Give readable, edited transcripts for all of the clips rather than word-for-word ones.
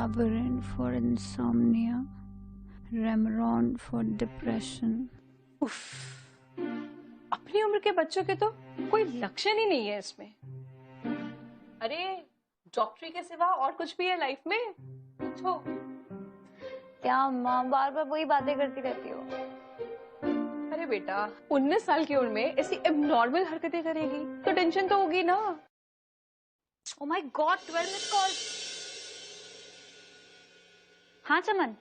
Pregabalin for insomnia, Remeron for depression. उफ, अपनी उम्र के बच्चों के तो कोई लक्षण ही नहीं है इसमें। अरे डॉक्टरी के सिवा और कुछ भी है लाइफ में? पूछो। क्या माँ बार बार वही बातें करती रहती हो? अरे बेटा, 19 साल की उम्र में ऐसी एबनॉर्मल हरकतें करेगी तो टेंशन तो होगी ना। Oh my God, 12 missed calls. हाँ चमन,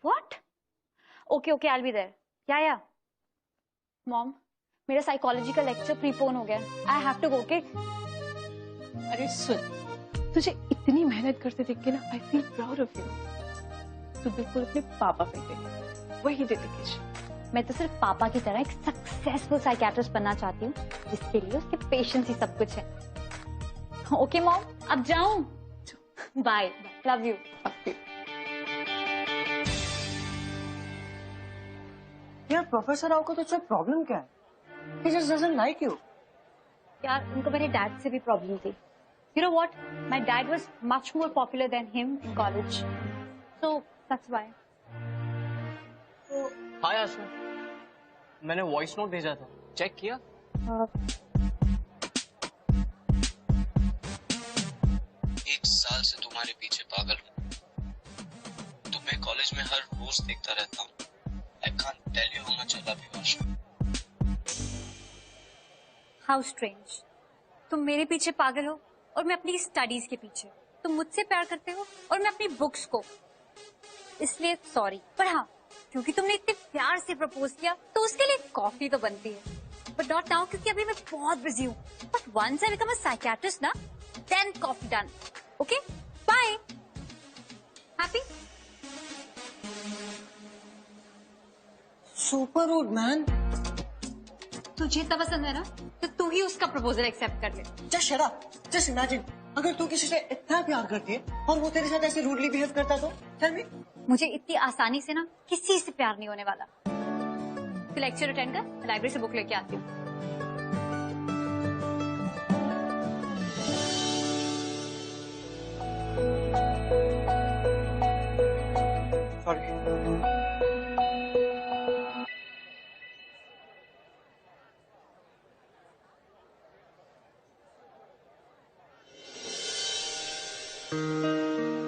what? Okay, I'll be there. Yeah. Mom, मेरा साइकोलॉजी का लेक्चर प्रीपोन हो गया। I have to go, okay? अरे सुन, तुझे इतनी मेहनत करते देख के ना I feel proud of you. तू बिल्कुल अपने पापा पे गई, वही डेडिकेशन। मैं तो सिर्फ पापा की तरह एक सक्सेसफुल साइकियाट्रिस्ट बनना चाहती हूँ, जिसके लिए उसके पेशेंस ही सब कुछ है। ओके मॉम, अब जाऊं? Bye, love you. यार प्रोफेसर राव को तो प्रॉब्लम क्या है? He just doesn't like you. यार उनको मेरे डैड से भी प्रॉब्लम थी। You know what? My dad was much more popular than him in college, so that's why. हाय आशा, मैंने वॉइस नोट भेजा था, चेक किया? एक साल से तुम्हारे पीछे पागल हूँ। तुम्हें कॉलेज में हर रोज देखता रहता हूँ। I can't tell you how much I love you, Asha. How strange. तुम मेरे पीछे पागल हो और मैं अपनी स्टडीज के पीछे। तुम मुझसे प्यार करते हो और मैं अपनी बुक्स को। इसलिए सॉरी, पर हाँ, क्योंकि तुमने इतने प्यार से प्रपोज किया तो उसके लिए कॉफी तो बनती है। बट नॉट नाउ, क्योंकि अभी मैं बहुत बिजी हूँ। But once I become a psychiatrist ना, then coffee done. Okay, bye. Happy? Super rude man. तुझे इतना पसंद है ना, तो तू ही उसका प्रपोजल एक्सेप्ट कर ले। Just shut up. Just imagine, अगर तू किसी से इतना प्यार करती है और वो तेरे साथ ऐसे रूडली बिहेव करता तो? Tell me. मुझे इतनी आसानी से ना किसी से प्यार नहीं होने वाला। तो लेक्चर अटेंड कर, लाइब्रेरी से बुक लेके आती हूँ।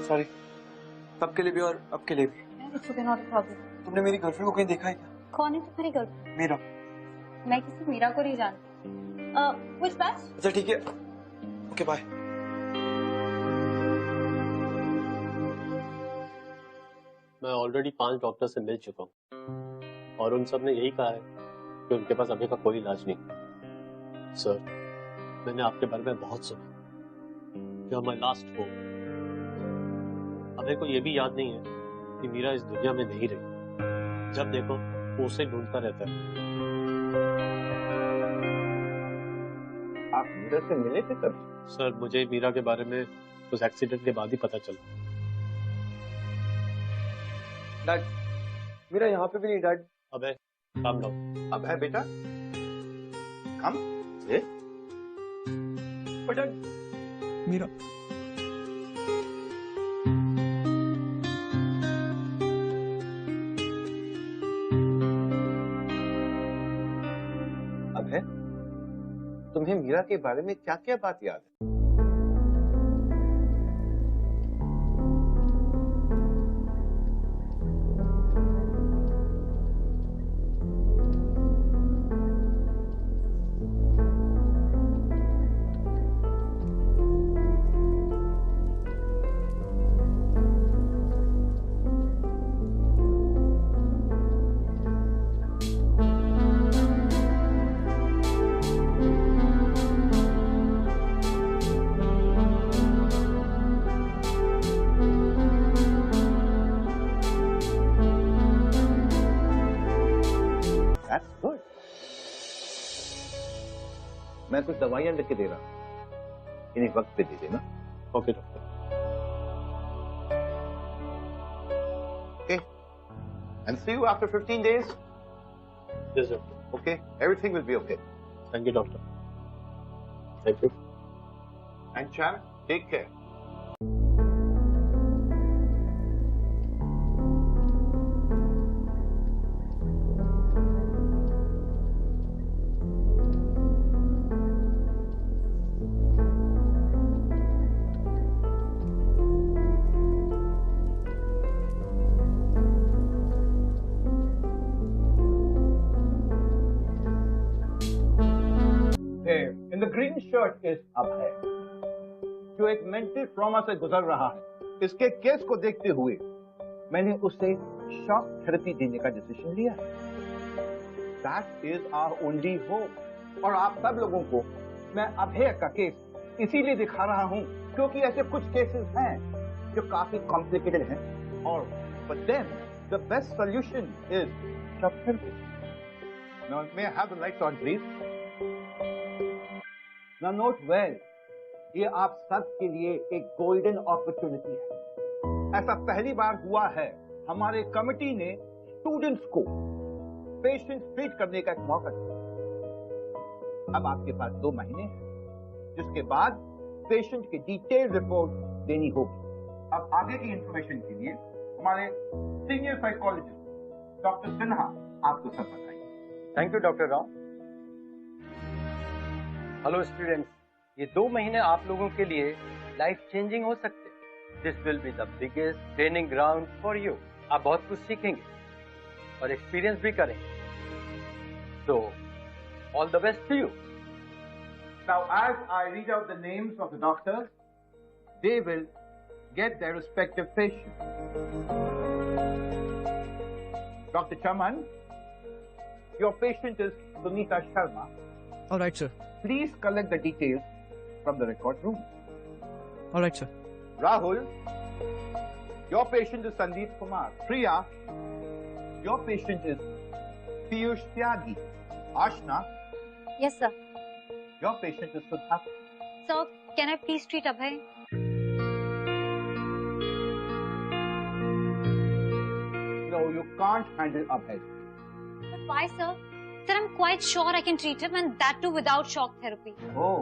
सॉरी, तब के लिए भी और अब के लिए भी। तुमने मेरी गर्लफ्रेंड को कहीं देखा है क्या? कौन है तुम्हारी गर्लफ्रेंड? मीरा। मैं किसी मीरा को नहीं जानती। Which batch? अच्छा ठीक है, ओके बाय। मैं ऑलरेडी 5 डॉक्टर से मिल चुका हूँ और उन सब ने यही कहा है कि उनके पास अभी का कोई इलाज नहीं। सर, मैंने आपके बारे में बहुत सुना। You are my last hope. मेरे को ये भी याद नहीं है कि मीरा इस दुनिया में नहीं रही। जब देखो वो उसे ढूंढता रहता है। आप मीरा से मिले थे कब? सर, मुझे मीरा के बारे में उस एक्सीडेंट के बाद ही पता चला। डैड, मीरा यहाँ पे भी नहीं। डैड, अबे काम डाउन। अब है बेटा, कम से। डैड, मीरा। अब है, तुम्हें मीरा के बारे में क्या क्या बात याद है? मैं कुछ दवाइयां लिख के दे रहा हूं, इन्हें वक्त पे दे देना। Okay doctor. Okay, and see you after 15 days. Yes, doctor. Okay, everything will be okay. Thank you, doctor. Thank you. And Chan, take care. The green shirt is Abhay, जो एक मेंटल ट्रॉमा से गुजर रहा है। इसके केस को देखते हुए मैंने उसे शॉक थेरेपी देने का डिसीजन लिया है। That is our only hope. और आप सब लोगों को मैं अभय का केस इसीलिए दिखा रहा हूं क्योंकि ऐसे कुछ केसेस हैं जो काफी कॉम्प्लिकेटेड हैं, और for them the best solution is shock therapy. Now may I have the lights on please. Now note well, ये आप सब के लिए एक गोल्डन अपॉर्चुनिटी है। ऐसा पहली बार हुआ है हमारे कमिटी ने स्टूडेंट्स को पेशेंट्स ट्रीट करने का एक मौका दिया। अब आपके पास 2 महीने हैं, जिसके बाद पेशेंट की डिटेल रिपोर्ट देनी होगी। अब आगे की इंफॉर्मेशन के लिए हमारे सीनियर साइकोलॉजिस्ट डॉक्टर सिन्हा आपको सब बताएंगे। Thank you doctor Rao. Hello students, ये 2 महीने आप लोगों के लिए लाइफ चेंजिंग हो सकते हैं। This will be the biggest training ground for you. आप बहुत कुछ सीखेंगे और एक्सपीरियंस भी करेंगे। So all the best to you. Now, as I read out the names of the doctors, they will get their respective patients. Dr. Chaman, your patient is Sunita Sharma. All right, sir. Please collect the details from the record room. All right, sir. Rahul, your patient is Sandeep Kumar. Priya, your patient is Piyush Tyagi. Ashna, yes sir. your patient is Sudha. Sir, can I please treat Abhay? No, you can't handle Abhay. But why, sir? Sir, I'm quite sure I can treat him, and that too without shock therapy. Oh,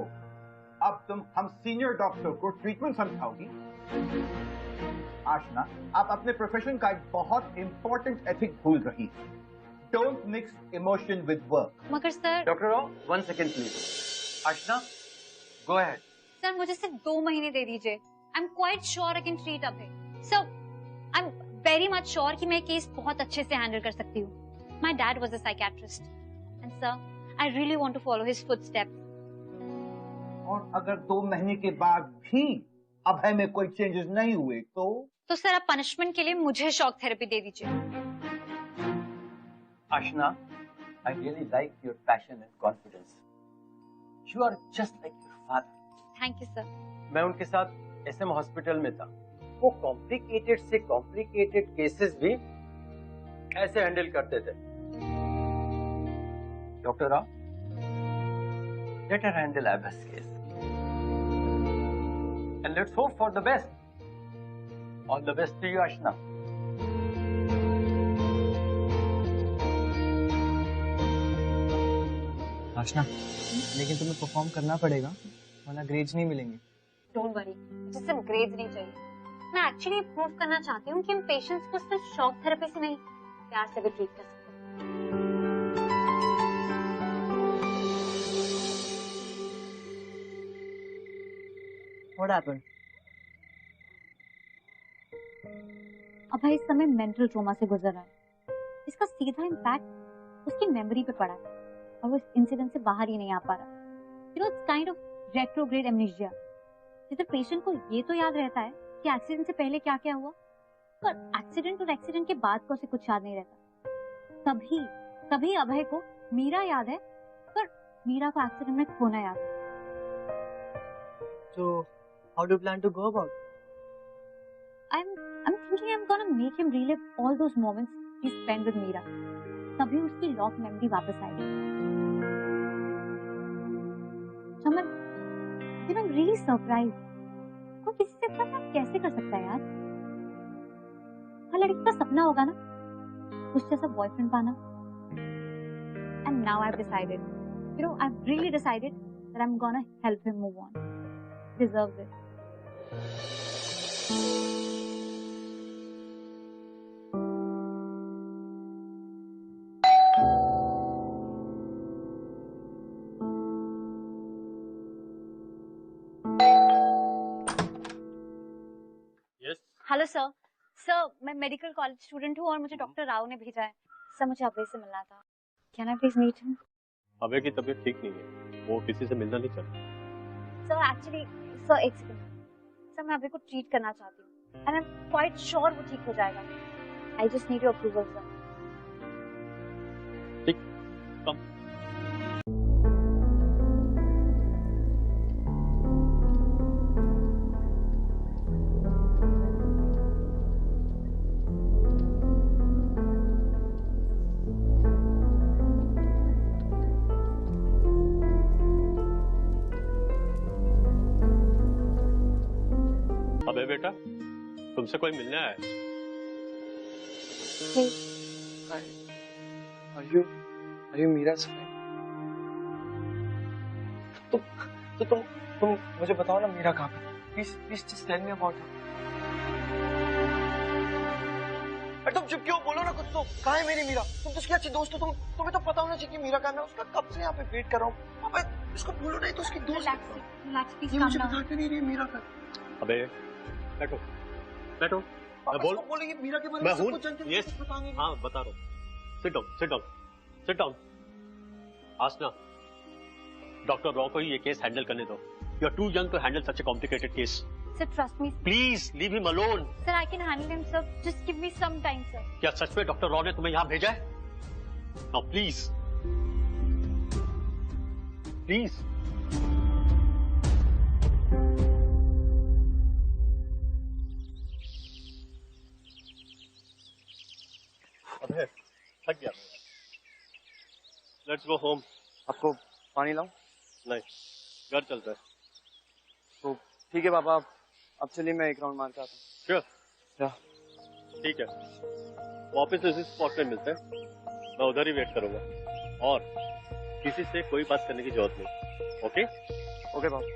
अब तुम हम senior doctor को treatment समझाओगी? आशना, आप अपने profession का एक बहुत important ethic भूल रही है। Don't mix emotion with work. मगर sir, doctor Rao, 1 second please. Aashna, go ahead. Sir मुझे सिर्फ 2 महीने दे दीजिए। I am quite sure I can treat Abhay. Sir, I am very much sure कि मैं केस बहुत अच्छे से हैंडल कर सकती हूँ। My dad was a psychiatrist and sir I really want to follow his footsteps. और अगर 2 महीने के बाद भी अभय में कोई चेंजेस नहीं हुए तो सर आप पनिशमेंट के लिए मुझे शॉक थेरेपी दे दीजिए। आशना, I really like your passion and confidence. You are just like your father. Thank you sir. मैं उनके साथ एसएम हॉस्पिटल में था। वो कॉम्प्लिकेटेड से कॉम्प्लिकेटेड केसेस भी ऐसे हैंडल करते थे। Doctor Rao, let her handle Abha's case. And let's hope for the best. All the best to you, Ashna. आशना, लेकिन तुम्हें परफॉर्म करना पड़ेगा, वरना ग्रेड्स नहीं मिलेंगे। डोंट वरी, मुझे सिर्फ ग्रेड्स नहीं चाहिए। मैं एक्चुअली प्रूव करना चाहती हूँ कि हम पेशेंट्स को सिर्फ शॉक थेरेपी से नहीं, प्यार से भी ट्रीट कर सकते हैं। What happened? अभय इस समय मेंटल ट्रॉमा से गुजर रहा है। इसका सीधा इम्पैक्ट उसकी मेमोरी पे पड़ा है और वो इस इंसिडेंट से बाहर ही नहीं आ पा रहा। You know, it's kind of retrograde amnesia. जिधर पेशेंट को ये तो याद रहता है कि एक्सीडेंट से पहले क्या क्या हुआ, पर एक्सीडेंट और एक्सीडेंट के बाद को उसे कुछ याद नहीं रहता। कभी अभय को मीरा याद है, पर मीरा को एक्सीडेंट में खोना याद है। So, how do you plan to go about it? I'm thinking I'm gonna make him relive all those moments he spent with Meera. तभी उसकी लॉक मेमोरी वापस आएगी। चमन, I'm really surprised. कोई किसी से इतना प्यार कैसे कर सकता है यार? हर लड़की का सपना होगा ना, उस जैसा बॉयफ्रेंड पाना। And now I've decided, you know, I've really decided that I'm gonna help him move on. Deserves it. Hello sir. Sir, मैं मेडिकल कॉलेज स्टूडेंट हूँ और मुझे डॉक्टर राव ने भेजा है। सर, मुझे अभय से मिलना था। Can I please meet him? Abhay की तबीयत ठीक नहीं है, वो किसी से मिलना नहीं चाहती। सर एक्चुअली सर एक सेकंड सर, मैं अभी को ट्रीट करना चाहती हूँ and I am quite sure वो ठीक हो जाएगा। I just need your approval sir. ठीक, कम। अबे बेटा, तुमसे कोई मिलने आया है? Are you Mira's friend? तुम मुझे बताओ ना मीरा कहाँ पे? Please just tell me about her. अरे तुम चुप क्यों? बोलो ना कुछ तो। कहाँ है मेरी मीरा? तुम तो उसकी अच्छी दोस्त हो। तुम्हें तो पता होना चाहिए कि मीरा कहाँ है। मैं उसका कब से यहाँ पे वेट कर रहा हूँ। पापा इसको बोलो नहीं तो उसकी दोस्त है। रिलैक्स प्लीज ये काम मुझे डाउन। बता क्यों नहीं रही है मीरा का? अबे बैठो, बैठो। मैं बोल, बोलेंगे मीरा के बारे मैं में सब हूँ। कुछ जानते हो, यस, कुछ बताएंगे। हाँ बता रहा हूँ। Sit down, sit down, sit down. Aashna, doctor Rao को ही ये केस हैंडल करने दो। You are too young to handle such a complicated case. Sir trust me. Please leave him alone. Sir I can handle him sir, just give me some time sir. क्या सच में doctor raw ने तुम्हें यहाँ भेजा है? Now please, please. अबे थक गया। Let's go home. आपको पानी लाऊं? नहीं, घर चलता है। तो ठीक है पापा, अब चलिए मैं एक राउंड मार के आता हूँ। श्योर, ठीक है। वापस इसी स्पॉट पे मिलते हैं। मैं उधर ही वेट करूंगा और किसी से कोई बात करने की जरूरत नहीं। ओके ओके पापा।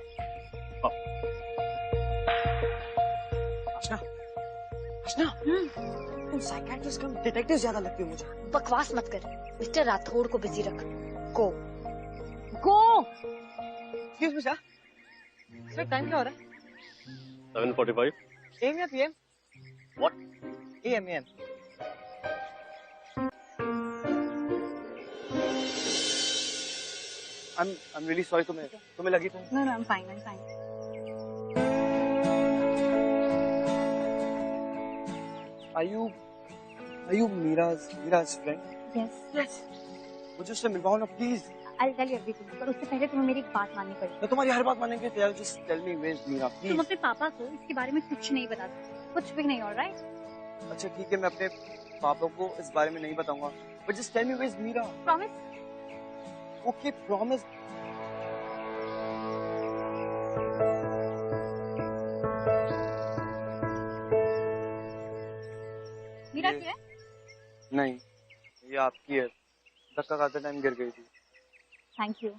अर्चना, अर्चना, तुम साइकियाट्रिस्ट कम डिटेक्टिव ज्यादा लगती हो मुझे। बकवास मत कर। मिस्टर राठौड़ को बिजी रख। Go go. Excuse me sir, sir time क्या हो रहा है? 7:45। AM या PM? What? AM AM। I'm really sorry। तुम्हें लगी तुम? No no I am fine, I am fine. Are you Mira's friend? Yes मुझे उससे मिलवाओ ना please. I tell you everything, पर उससे पहले तुम्हें मेरी एक बात माननी पड़ेगी। मैं तुम्हारी हर बात मानने के लिए तैयार हूँ। Just tell me where's Mira, तुम please। अपने पापा को इसके बारे में कुछ नहीं बता सकते, कुछ भी नहीं। ऑलराइट, अच्छा ठीक है, मैं अपने पापा को इस बारे में नहीं बताऊंगा। But just tell me where's Mira। Promise. Okay, promise। Mira की है? नहीं, ये आपकी है। धक्का खाते टाइम गिर गई थी। Thank you.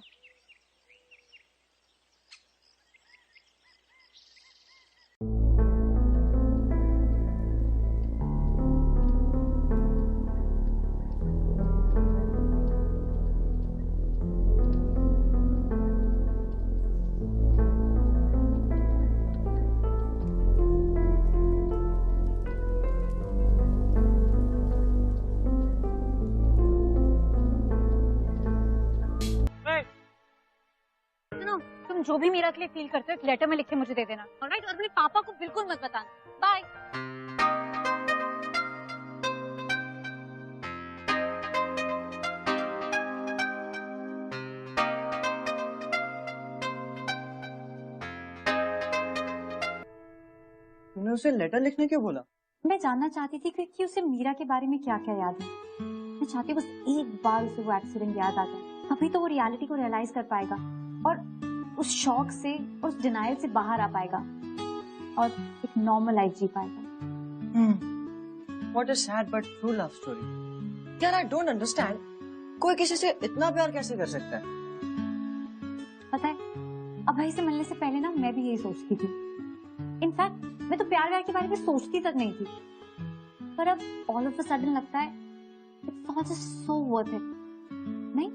तुम जो भी मीरा के लिए फील करते हो एक लेटर में लिख के मुझे दे देना। ऑलराइट, और अपने पापा को बिल्कुल मत बताना। बाय। तुमने उसे लेटर लिखने क्यों बोला? मैं जानना चाहती थी कि उसे मीरा के बारे में क्या क्या याद है। मैं चाहती बस एक बार उसे वो एक्सीडेंट याद आ जाए, तभी तो वो रियलिटी को रियलाइज कर पाएगा और उस शॉक से और उस डिनायल से बाहर आ पाएगा और एक नॉर्मल लाइफ जी पाएगा। What a sad but true love story. यार I don't understand. कोई किसी से इतना प्यार कैसे कर सकता है? पता है, अभय से मिलने से पहले ना मैं भी यही सोचती थी। इनफैक्ट मैं तो प्यार व्यार के बारे में सोचती तक नहीं थी, पर अब ऑल ऑफ अ सडन लगता है it's all just so worth it. नहीं?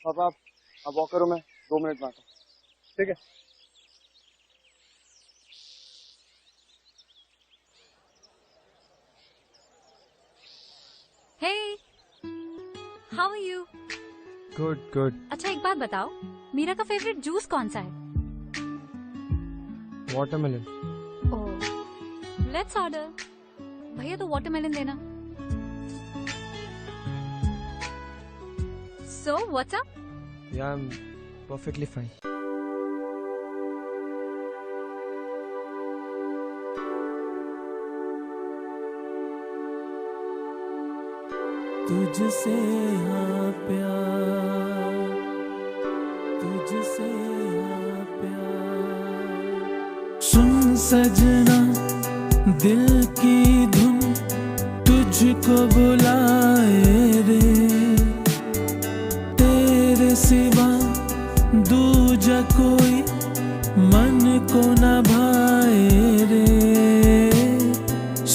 पापा आप वॉक करो, मैं 2 मिनट में आता हूँ। ठीक है। Hey, how are you? Good good. अच्छा एक बात बताओ, मीरा का फेवरेट जूस कौन सा है? वाटरमेलन। Oh, let's order. भैया तो वाटरमेलन देना। So what's up? या आई एम परफेक्टली फाइन। तुझसे हाँ प्यार, तुझसे हाँ प्यार। सुन सजना दिल की धुन तुझको बुलाए रे, तेरे सिवा दूजा कोई मन को न भाए रे।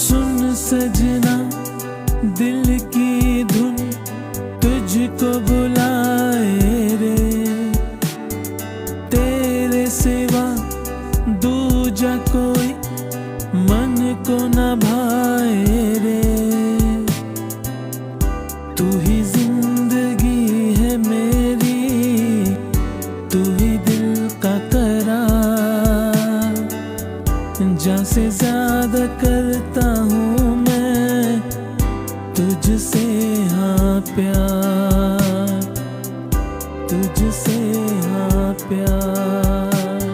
सुन सजना दिल की धुन तुझको बुलाए रे, तेरे सिवा दूजा कोई मन को न भाए रे। तू ही जिंदगी है मेरी, तू ही दिल का करार, जान से ज्यादा करता हूँ मैं तुझसे हाँ प्यार, तुझसे हाँ प्यार,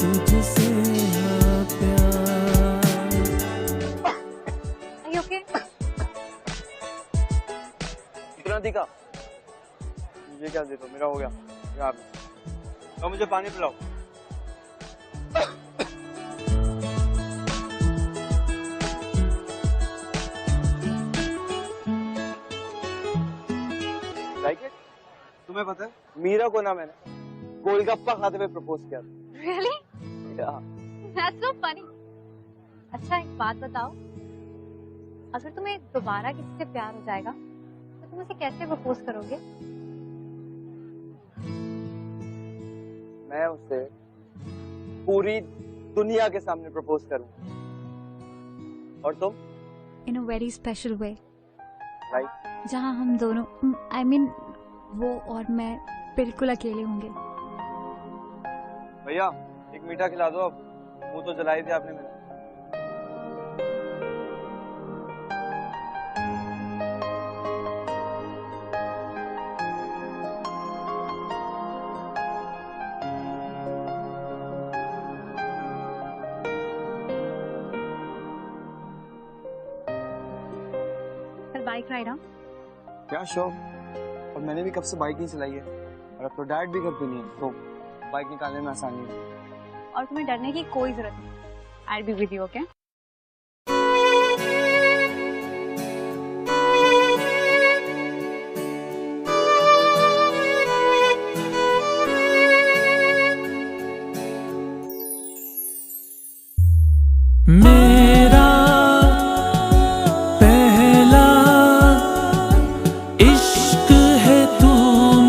तुझसे हाँ प्यार। Are you okay? क्रांतिका, मुझे क्या दे दो, मेरा हो गया। अब मुझे पानी पिलाओ। Like it? तुम्हें पता है मीरा को ना मैंने गोलगप्पा खाते हुए प्रपोज किया था। Really? Yeah. That's so funny. अच्छा एक बात बताओ, अगर तुम्हें दोबारा किसी से प्यार हो जाएगा तो तुम उसे कैसे प्रपोज करोगे? मैं उसे पूरी दुनिया के सामने प्रपोज करूंगा। और तुम? In a very special way. Right? जहाँ हम दोनों, I mean, वो और मैं बिल्कुल अकेले होंगे। भैया एक मीठा खिला दो, अब मुंह तो जलाई थे आपने मेरा। कल बाइक राइड हाँ? क्या शौक, और मैंने भी कब से बाइक नहीं चलाई है, और अब तो डैड भी घर पे नहीं है, तो बाइक निकालने में आसानी है। और तुम्हें डरने की कोई जरूरत नहीं। I'll be with you, okay? मेरा पहला इश्क है तू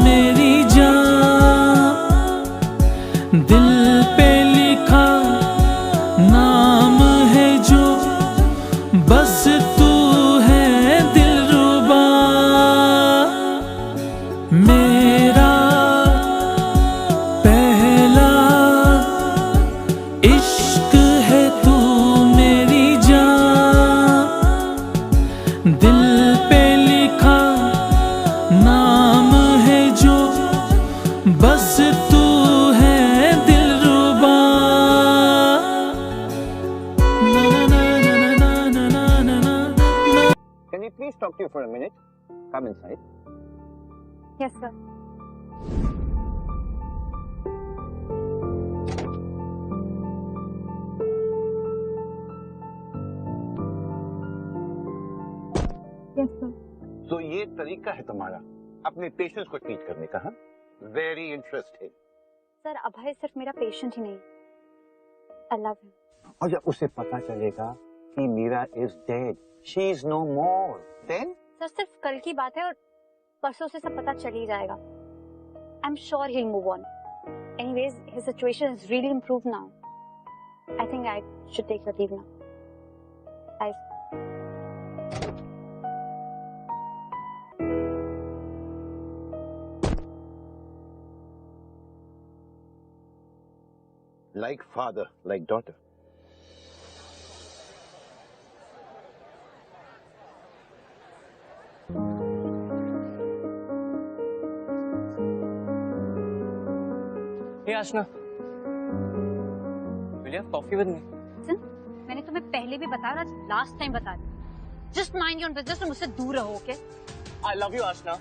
मेरी जान, दिल पे लिखा नाम है जो, बस तू है दिलरुबा। मेरा पहला इश्क है तू मेरी जान, दिल पे लिखा नाम है जो, बस तू है दिलरुबा। Can we please talk to you for a minute? Come inside. Yes, sir. Yes, sir. तो ये तरीका है तुम्हारा अपने पेशेंट्स को ट्रीट करने का? Very interesting. सर अभय सिर्फ मेरा पेशेंट ही नहीं, I love him. और जब उसे पता चलेगा कि Mira is dead, she is no more, then? Sir सिर्फ कल की बात है और परसों से सब पता चल ही जाएगा। I'm sure he'll move on. Anyways, his situation is really improved now. I think I should take your leave now. Bye. Like father, like daughter. Hey Ashna, will you have coffee with me? सुन, मैंने तुम्हें पहले भी बताया, आज last time बता रही। Just mind your business और मुझसे दूर रहो, okay? I love you Ashna.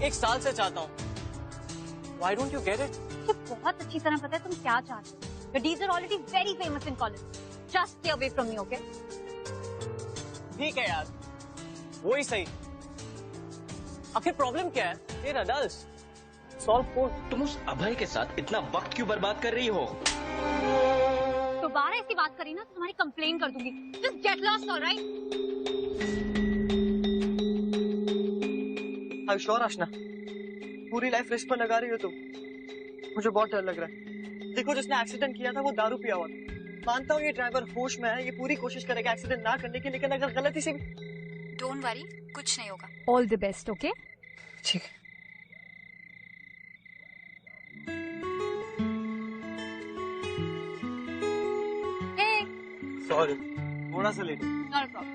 1 साल से चाहता हूँ. Why don't you get it? मुझे बहुत अच्छी तरह पता है तुम क्या चाहते हो। Your deeds are already very famous in college. Just stay away from me, okay? ठीक है यार, वो ही सही. आखिर प्रॉब्लम क्या है? ये adults. Solve for. तुम उस अभय के साथ इतना वक्त क्यों बर्बाद कर रही हो? दोबारा ऐसी बात करी ना तो तुम्हारी कंप्लेन कर दूंगी। Just get lost, all right? I'm sure Ashna. पूरी लाइफ रिस्क पर लगा रही हो तुम. मुझे बहुत डर लग रहा है. देखो जिसने एक्सीडेंट किया था वो दारू पिया हुआ था. मानता हूँ ये ड्राइवर होश में है, ये पूरी कोशिश करेगा एक्सीडेंट ना करने की, लेकिन अगर गलती से भी. Don't worry, कुछ नहीं होगा। All the best, okay? ठीक है. Hey, सॉरी, थोड़ा सा late. not a problem.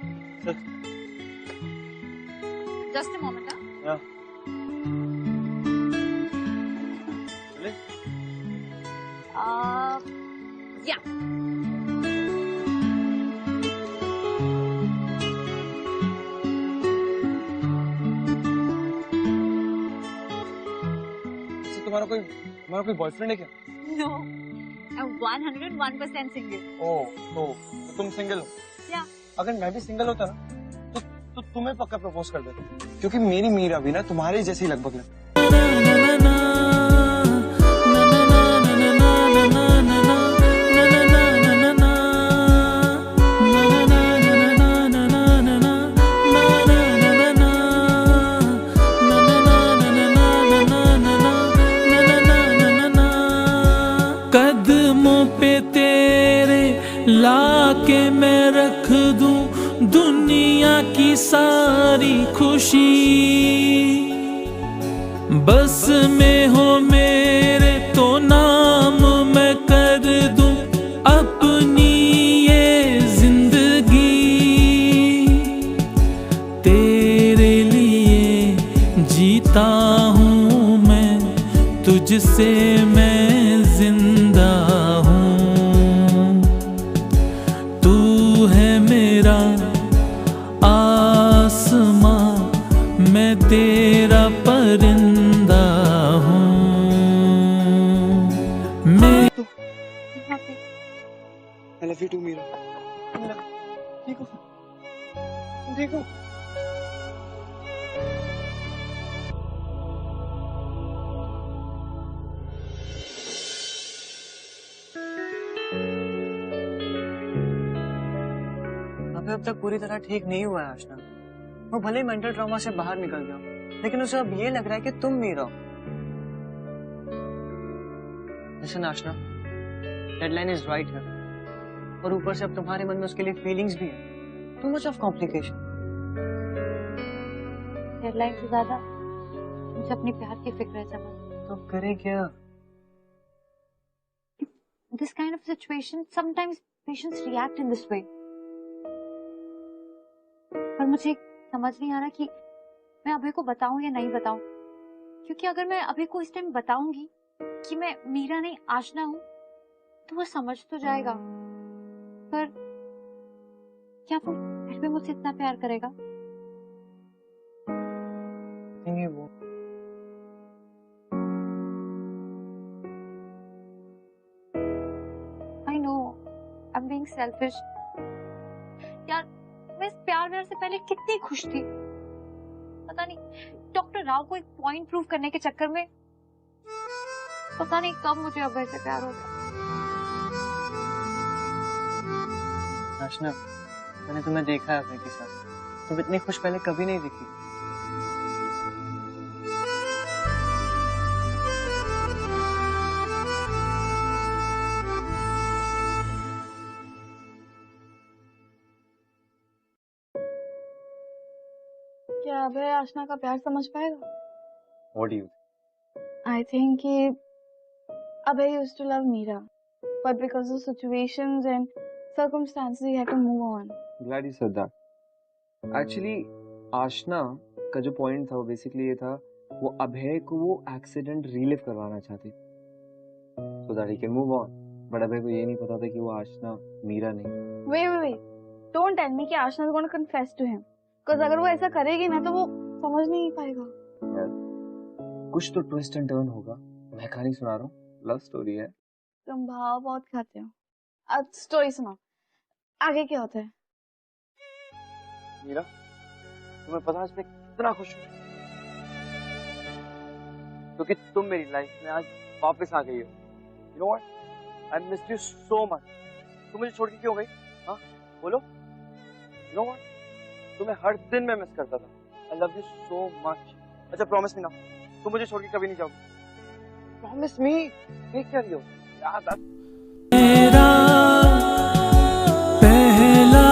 Just a moment, huh? Yeah. चले? Yeah. तुम्हारा कोई बॉयफ्रेंड है क्या? No, I'm 101% single. ओह, तो तुम सिंगल हो? Yeah. अगर मैं भी सिंगल होता ना, तो तुम्हें पक्का प्रपोज कर देता. क्योंकि मेरी मीरा भी ना तुम्हारे जैसी लगभग लगती. कदमों पे तेरे लाके मैं रख दूं दुनिया की सारी खुशी, बस में हो मेरे तो नाम मैं कर दूं अपनी ये जिंदगी, तेरे लिए जीता हूँ मैं, तुझसे मैं जिंदा हूँ, तू है मेरा आसमां, मैं तेरा परिंदा हूँ. मैं I love you too, Meera. ठीक हो? ठीक हो? अब तक पूरी तरह ठीक नहीं हुआ है आशना. वो भले मेंटल ट्रॉमा से बाहर निकल गया, लेकिन उसे अब ये लग रहा है कि तुम मीरा हो. Listen Aashna, deadline is right है, और ऊपर से अब तुम्हारे मन में उसके लिए फीलिंग्स भी है. Too much of complication. Deadline से ज्यादा मुझे अपने प्यार की फिक्र है समझ. तो करे क्या? This kind of situation, sometimes patients react in this way. पर मुझे समझ नहीं आ रहा कि मैं अभय को बताऊं या नहीं बताऊं, क्योंकि अगर मैं अभय को इस टाइम बताऊंगी कि मैं मीरा नहीं आशना हूं तो वो समझ तो जाएगा, पर क्या वो फिर भी मुझसे इतना प्यार करेगा? नहीं वो I know, I'm being selfish. यार मैं इस प्यार व्यार से पहले कितनी खुश थी, पता नहीं डॉक्टर राव को एक पॉइंट प्रूव करने के चक्कर में पता नहीं कब मुझे अभय से प्यार हो गया. आशना, मैंने तुम्हें देखा है अभय के साथ. तुम इतनी खुश पहले कभी नहीं दिखी. क्या अभय आशना का प्यार समझ पाएगा? What do you? I think कि Abhay used to love Meera, but because of situations and circumstances, he had to move on. Glad you said that. Actually, आशना का जो पॉइंट था वो बेसिकली ये था, वो अभय को वो एक्सीडेंट रिलिव करवाना चाहती so that he can move on. But Abhay को ये नहीं पता था कि वो आशना मीरा नहीं. Wait. Don't tell me कि आशना is going to confess to him. Because अगर वो ऐसा करेगी ना तो वो समझ नहीं पाएगा. यार, कुछ तो ट्विस्ट एंड टर्न होगा. मैं कहानी सुना रहा हूँ. लव स्टोरी है. तुम भाव बहुत खाते हो. अब स्टोरी सुनाओ. आगे क्या होता है? मीरा, तुम्हें पता है मैं कितना खुश हूँ क्योंकि तुम मेरी लाइफ में आज वापस आ गई हो. You know what? I missed you so much. तुम मुझे छोड़ के क्यों गई? हाँ, बोलो. You know what? तुम्हें हर दिन मैं मिस करता था. I love you so much. अच्छा, promise me now. तुम मुझे छोड़ के कभी नहीं जाओगी. Promise me. देख क्या रही हो? यार, मेरा पहला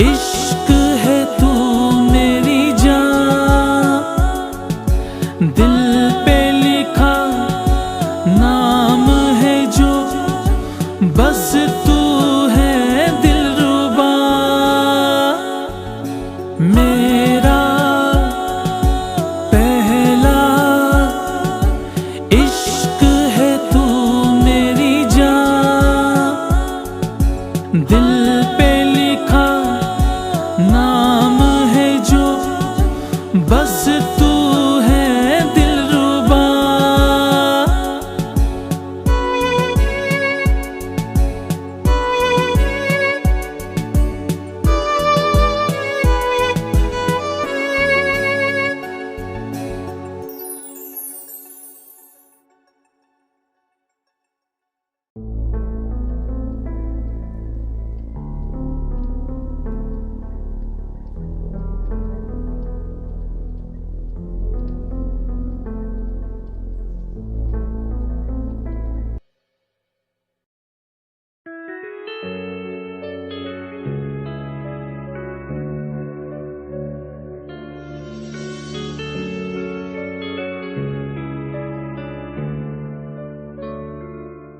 इश्क है तू मेरी जान, दिल पे लिखा नाम है जो, बस तू है दिलरुबा. मेरा पहला इश्क है तू मेरी जान, दिल पे लिखा नाम है जो, बस तू है दिलरुबा.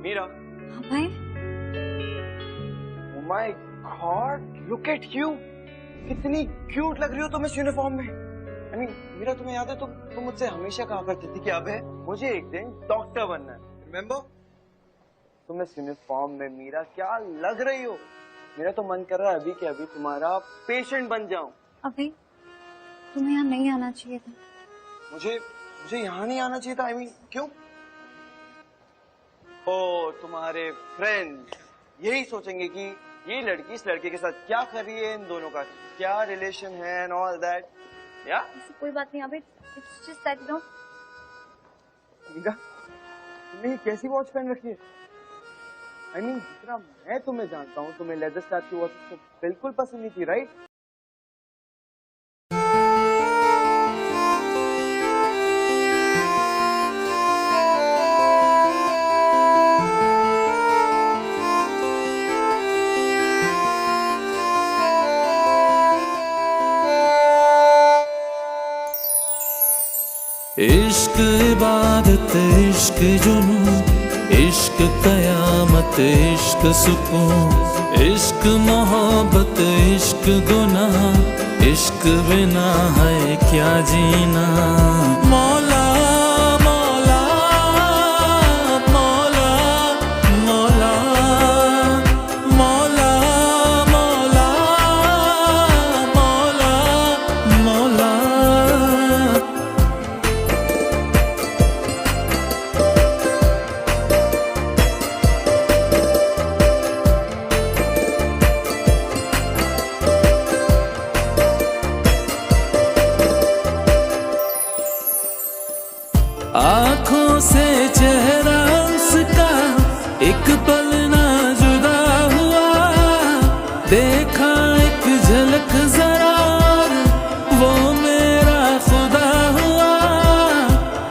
मीरा. अभय, Oh my God, look at you. कितनी क्यूट लग रही हो तुम इस यूनिफॉर्म में. I mean, मीरा, तुम्हें याद है तुम मुझसे हमेशा कहा करती थी कि अबे मुझे एक दिन डॉक्टर बनना है. Remember? तुम इस यूनिफॉर्म में मीरा क्या लग रही हो. मेरा तो मन कर रहा है अभी के अभी तुम्हारा पेशेंट बन जाऊं. अभय, तुम्हें यहाँ नहीं आना चाहिए था. मुझे यहाँ नहीं आना चाहिए था. I mean, क्यों? ओ, तुम्हारे फ्रेंड यही सोचेंगे कि ये लड़की इस लड़के के साथ क्या कर रही है, इन दोनों का क्या रिलेशन है एंड ऑल दैट. या कोई बात नहीं Abhay, it's just that no. Meera, तुमने ये कैसी वॉच पहन रखी है? I mean, जितना मैं तुम्हें जानता हूँ, तुम्हें लेदर स्ट्रैप की वॉच तो बिल्कुल पसंद नहीं थी, राइट? इश्क इबादत, इश्क जुनून, इश्क कयामत, इश्क सुकून, इश्क मोहब्बत, इश्क गुनाह, इश्क बिना है क्या जीना. मौला मौला मौला मौला मौला मौला मौला मौला. आँखों से चेहरा उसका एक पल ना जुदा हुआ, देखा एक झलक जरा वो मेरा खुदा हुआ,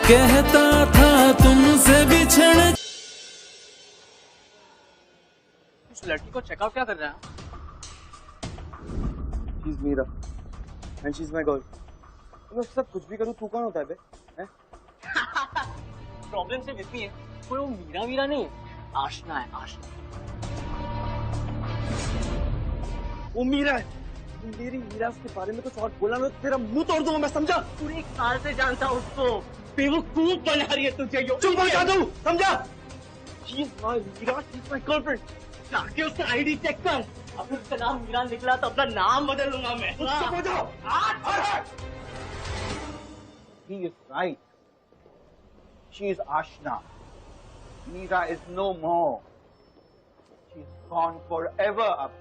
कहता था तुमसे बिछड़. उस लड़की को चेकआउट क्या कर रहा है? She's Meera and she's my girl. मैं उसके साथ कुछ भी करूँ, तू कौन होता है बे? हैं? प्रॉब्लम सिर्फ इतनी है, कोई वो मीरा मीरा नहीं है, आशना है, आशना। वो मीरा है, मेरी मीरा उसके बारे में कुछ और बोला ना तेरा मुंह तोड़ दूंगा मैं, समझा? पूरे 1 साल से जानता हूँ उसको, बेवकूफ बना रही है तुझे। चुप हो जा तू, समझा? She is my Meera, she is my girlfriend। जाके उसका आईडी चेक कर, अगर उसका नाम मीरा निकला तो अपना नाम बदल लूंगा मैं। चुप हो जाओ। He is right. She is Ashna. Meera is no more. She is gone forever. अब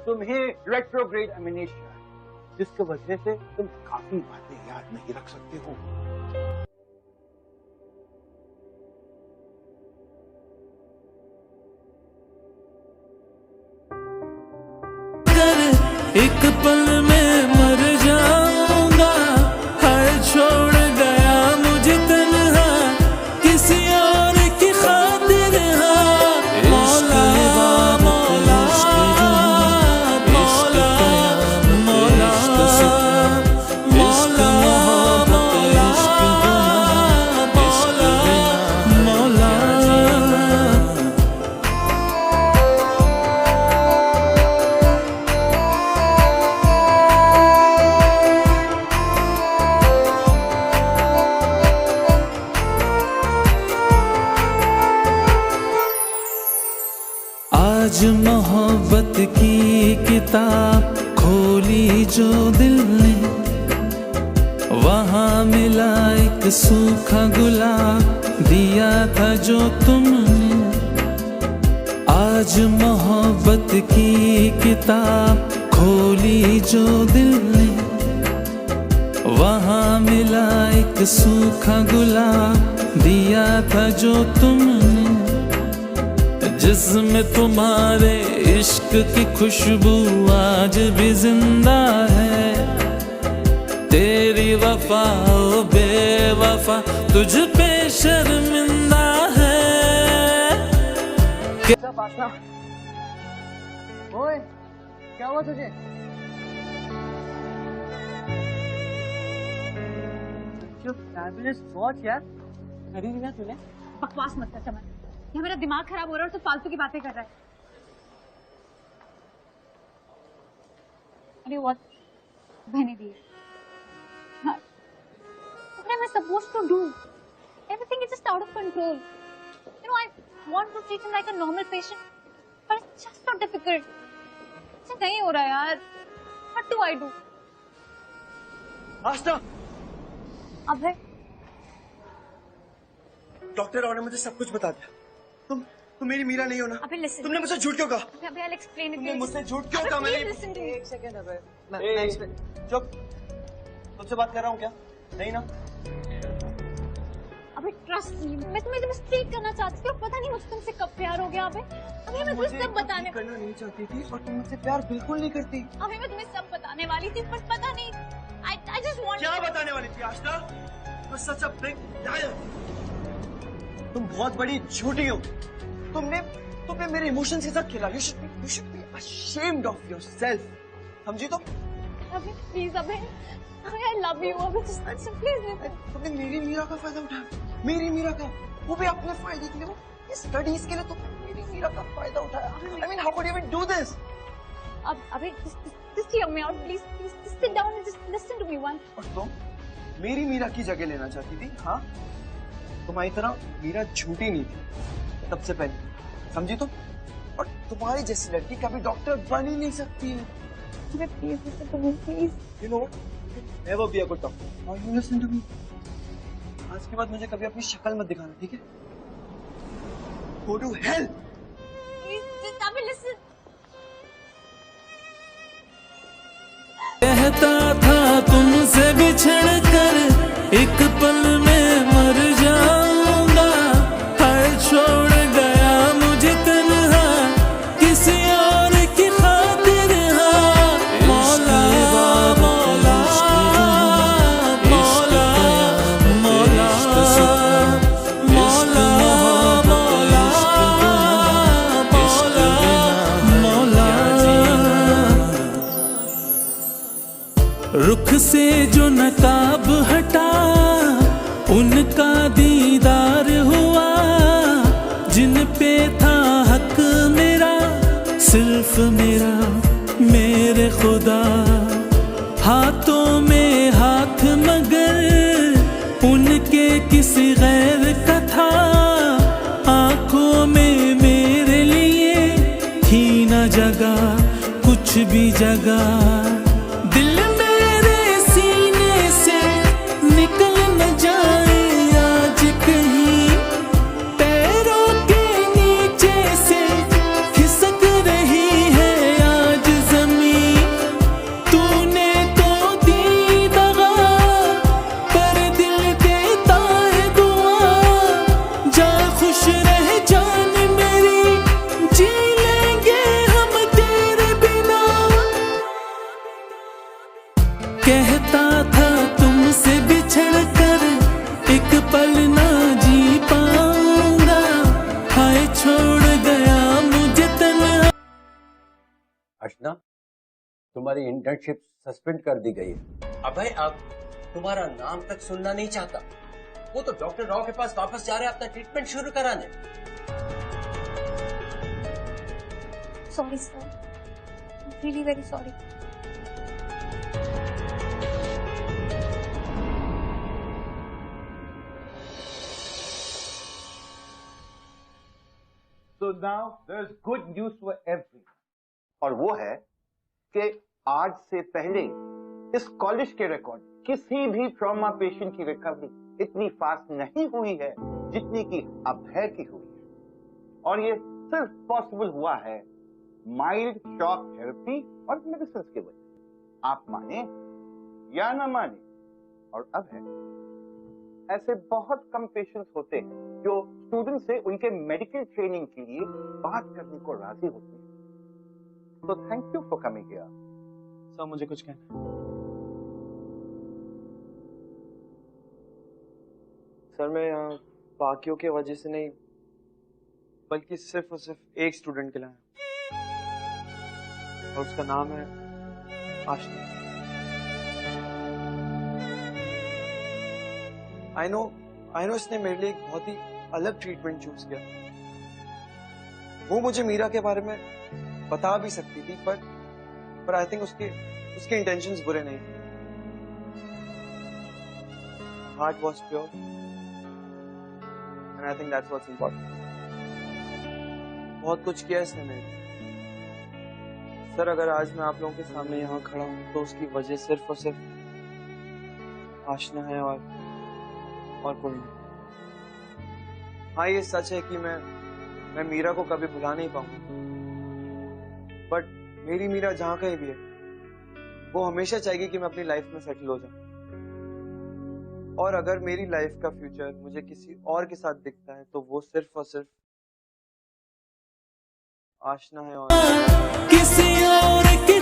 तुम्हें retrograde amnesia है, जिसकी वजह से तुम काफी बातें याद नहीं रख सकते हो। एक पल में मर जाऊंगा, हर छोड़ गया मुझे तन्हा, किसी और की खातिर। हाँ मौला मौला मौला मौला मौला मौला आज मोहब्बत की किताब खोली जो दिल ने, वहाँ मिला एक सूखा गुलाब, दिया था जो तुमने। आज मोहब्बत की किताब खोली जो दिल ने, वहाँ मिला एक सूखा गुलाब, दिया था जो तुमने। जिसमें तुम्हारे इश्क की खुशबू आज भी जिंदा है, तेरी वफा ओ बेवफा तुझ पे शर्मिंदा है। ओए, क्या हुआ तुझे? जो फैबुलस वॉच यार, खरीदी ना तूने? बकवास मत कर चमन, ये मेरा दिमाग खराब हो रहा है और तू फालतू की बातें कर रहा है। अरे व्हाट, बहने दी। What am I supposed to do? Everything is just out of control. You know, I want to treat him like a normal patient, but it's just so difficult. ऐसे नहीं हो रहा यार। What do I do? आस्था, अब है doctor Rao ने मुझे सब कुछ बता दिया। तुम मेरी मीरा नहीं हो ना? अबे listen. तुमने मुझसे झूठ क्यों कहा? अबे I'll explain it. तुमने मुझसे झूठ क्यों कहा? मैंने listen to me. एक सेकंड अबे, मैं चुप। तुमसे बात कर रहा हूँ क्या? नहीं ना? अबे ट्रस्ट मी, मैं तुम्हें जब स्ट्रीट करना चाहती थी और पता नहीं मुझे तुमसे कब प्यार हो गया। अबे मैं तुम्हें सब बताने करना नहीं चाहती थी और तुम मुझसे प्यार बिल्कुल नहीं करती। अबे मैं तुम्हें सब बताने वाली थी पर पता नहीं। I just want. क्या बताने वाली थी आस्था? You're such a big liar. तुम बहुत बड़ी झूठी हो। तुमने मेरे इमोशंस के साथ खेला। You should be ashamed of yourself. समझी तुम? अबे प्लीज अबे I love you. अबे just please listen. तुमने मेरी मीरा का फायदा उठाया, मेरी मीरा का, वो भी अपने फायदे के लिए, वो स्टडीज के लिए तुमने मेरी मीरा का फायदा उठाया। I mean, how could you even do this? अब अबे just hear me out please just sit down and just listen to me once. और तुम मेरी मीरा की जगह लेना चाहती थी? हाँ, तुम्हारी तरह मीरा झूठी नहीं थी सबसे पहले, समझी तुम? और तुम्हारी जैसी लड़की कभी डॉक्टर बन ही नहीं सकती है। Please listen to me, please. You know what? Never be a good doctor. Now you listen to me. आज के बाद मुझे कभी अपनी शक्ल मत दिखाना, ठीक है? Go to hell. Please just अबे listen. कहता था तुमसे बिछड़ कर एक पल में मर जाऊंगा, हर छोड़ गया मुझे तन्हा, किसी और की खातिर। हाँ मौला मौला मौला मौला मौला मौला मौला रुख से जो नकाब हटा, उनका मेरा मेरे खुदा, हाथों में हाथ मगर उनके किसी गैर का था, आंखों में मेरे लिए थी न जगह कुछ भी जगह। दिल मेरे सीने से निकल न जाए आज कहीं, पैरों के नीचे से खिसक रही है आज जमीन। तूने तो दी दगा पर दिल देता है दुआ, जा खुश रह जान मेरी, जी लेंगे हम तेरे बिना। कहता था तुमसे बिछड़ कर एक पल ना जी पाऊंगा, हाय छोड़ गया मुझे तन्हा। अर्चना, तुम्हारी इंटर्नशिप सस्पेंड कर दी गई है। अभय अब तुम्हारा नाम तक सुनना नहीं चाहता। वो तो डॉक्टर राव के पास वापस जा रहे हैं अपना ट्रीटमेंट शुरू कराने। Sorry sir, really very sorry. So now there's good news for everyone. और वो है कि आज से पहले इस कॉलेज के रिकॉर्ड किसी भी ट्रॉमा पेशेंट की रिकवरी इतनी फास्ट नहीं हुई है जितनी की अभय की हुई है। और ये सिर्फ पॉसिबल हुआ है माइल्ड शॉक थेरेपी और मेडिसिन की वजह। आप माने या ना माने, और अब है ऐसे बहुत कम पेशेंट्स होते हैं जो स्टूडेंट से उनके मेडिकल ट्रेनिंग के लिए बात करने को राजी होते हैं। तो thank you for coming here. Sir मुझे कुछ कहना है। सर मैं यहाँ बाकियों की वजह से नहीं बल्कि सिर्फ और सिर्फ एक स्टूडेंट के लिए आया, और उसका नाम है आशना। आई नो इसने मेरे लिए एक बहुत ही अलग ट्रीटमेंट चूज किया। वो मुझे मीरा के बारे में बता भी सकती थी, पर आई थिंक उसके इंटेंशंस बुरे नहीं थे। Heart was pure and I think that's what's important. बहुत कुछ किया इसने मेरे लिए। सर अगर आज मैं आप लोगों के सामने यहाँ खड़ा हूँ तो उसकी वजह सिर्फ और सिर्फ आशना है और कोई नहीं। हाँ ये सच है कि मैं मीरा को कभी भुला नहीं पाऊंगा, बट मेरी मीरा जहां कहीं भी है वो हमेशा चाहेगी कि मैं अपनी लाइफ में सेटल हो जाऊं। और अगर मेरी लाइफ का फ्यूचर मुझे किसी और के साथ दिखता है तो वो सिर्फ और सिर्फ आशना है और किसी और की